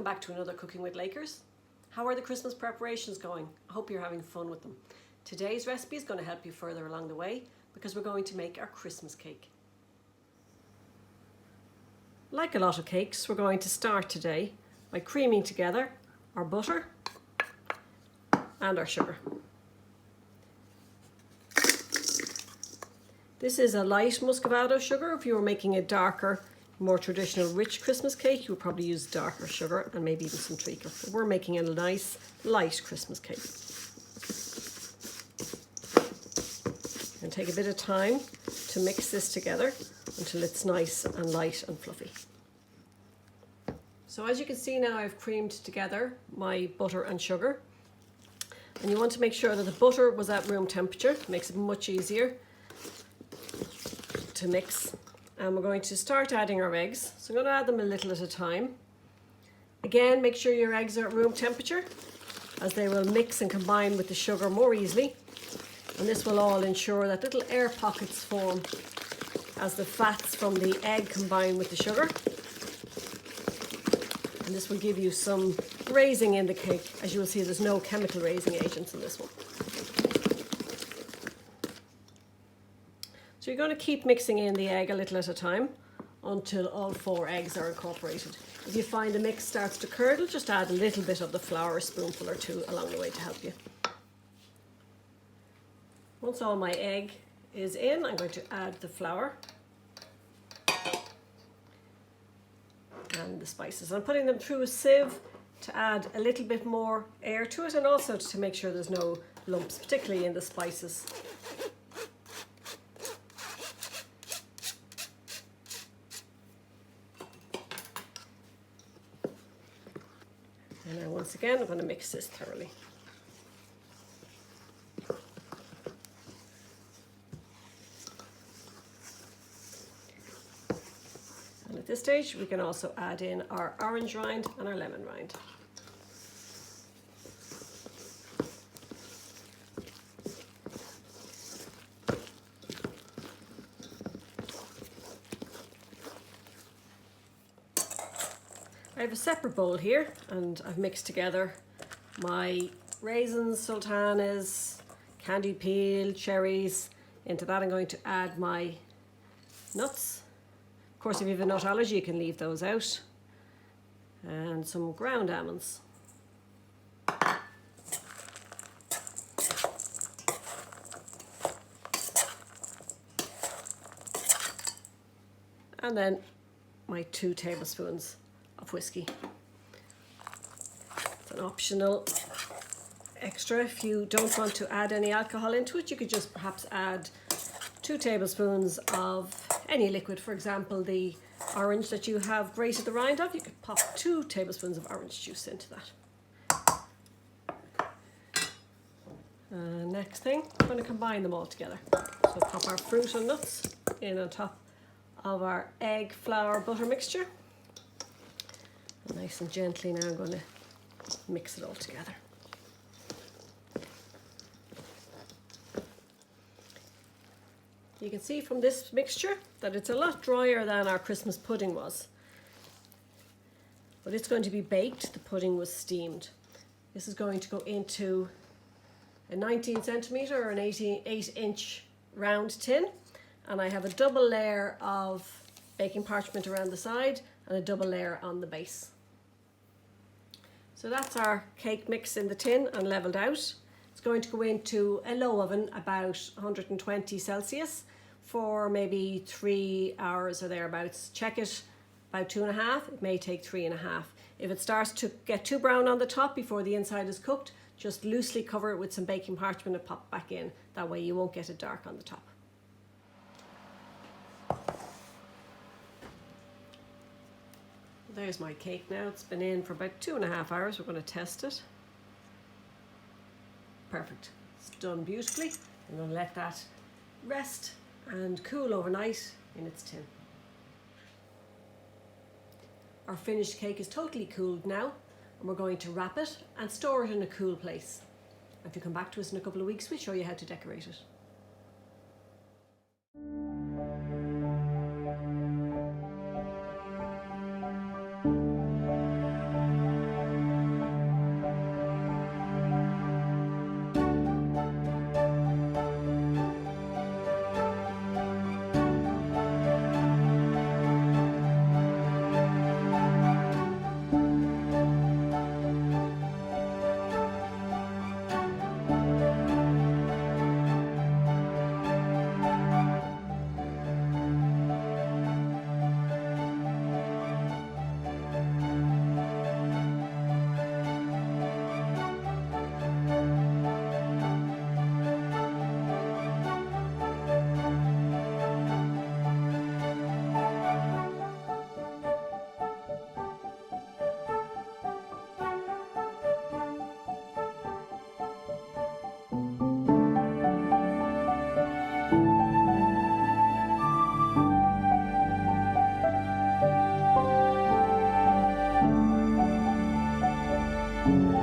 Welcome back to another Cooking with Lakers. How are the Christmas preparations going? I hope you're having fun with them. Today's recipe is going to help you further along the way because we're going to make our Christmas cake. Like a lot of cakes, we're going to start today by creaming together our butter and our sugar. This is a light muscovado sugar. If you were making a darker, more traditional rich Christmas cake, you would probably use darker sugar and maybe even some treacle. But we're making a nice light Christmas cake. And take a bit of time to mix this together until it's nice and light and fluffy. So as you can see now, I've creamed together my butter and sugar. And you want to make sure that the butter was at room temperature. It makes it much easier to mix. And we're going to start adding our eggs. So I'm going to add them a little at a time. Again, make sure your eggs are at room temperature, as they will mix and combine with the sugar more easily. And this will all ensure that little air pockets form as the fats from the egg combine with the sugar. And this will give you some raising in the cake. As you will see, there's no chemical raising agents in this one. So you're going to keep mixing in the egg a little at a time until all 4 eggs are incorporated. If you find the mix starts to curdle, just add a little bit of the flour, a spoonful or 2 along the way to help you. Once all my egg is in, I'm going to add the flour and the spices. I'm putting them through a sieve to add a little bit more air to it, and also to make sure there's no lumps, particularly in the spices. And now once again, I'm going to mix this thoroughly. And at this stage, we can also add in our orange rind and our lemon rind. I have a separate bowl here, and I've mixed together my raisins, sultanas, candied peel, cherries. Into that I'm going to add my nuts. Of course, if you have a nut allergy, you can leave those out. And some ground almonds. And then my 2 tablespoons of whiskey. It's an optional extra. If you don't want to add any alcohol into it, you could just perhaps add 2 tablespoons of any liquid. For example, the orange that you have grated the rind of, you could pop 2 tablespoons of orange juice into that. Next thing, I'm going to combine them all together. So pop our fruit and nuts in on top of our egg, flour, butter mixture. Nice and gently now I'm going to mix it all together. You can see from this mixture that it's a lot drier than our Christmas pudding was. But it's going to be baked. The pudding was steamed. This is going to go into a 19 centimetre or an 8-inch round tin. And I have a double layer of baking parchment around the side and a double layer on the base. So that's our cake mix in the tin and leveled out. It's going to go into a low oven, about 120 Celsius, for maybe 3 hours or thereabouts. Check it about 2.5. It may take 3.5. If it starts to get too brown on the top before the inside is cooked, just loosely cover it with some baking parchment and pop back in. That way you won't get it dark on the top. There's my cake now. It's been in for about 2.5 hours. We're going to test it. Perfect. It's done beautifully. I'm going to let that rest and cool overnight in its tin. Our finished cake is totally cooled now, and we're going to wrap it and store it in a cool place. If you come back to us in a couple of weeks, we'll show you how to decorate it. you.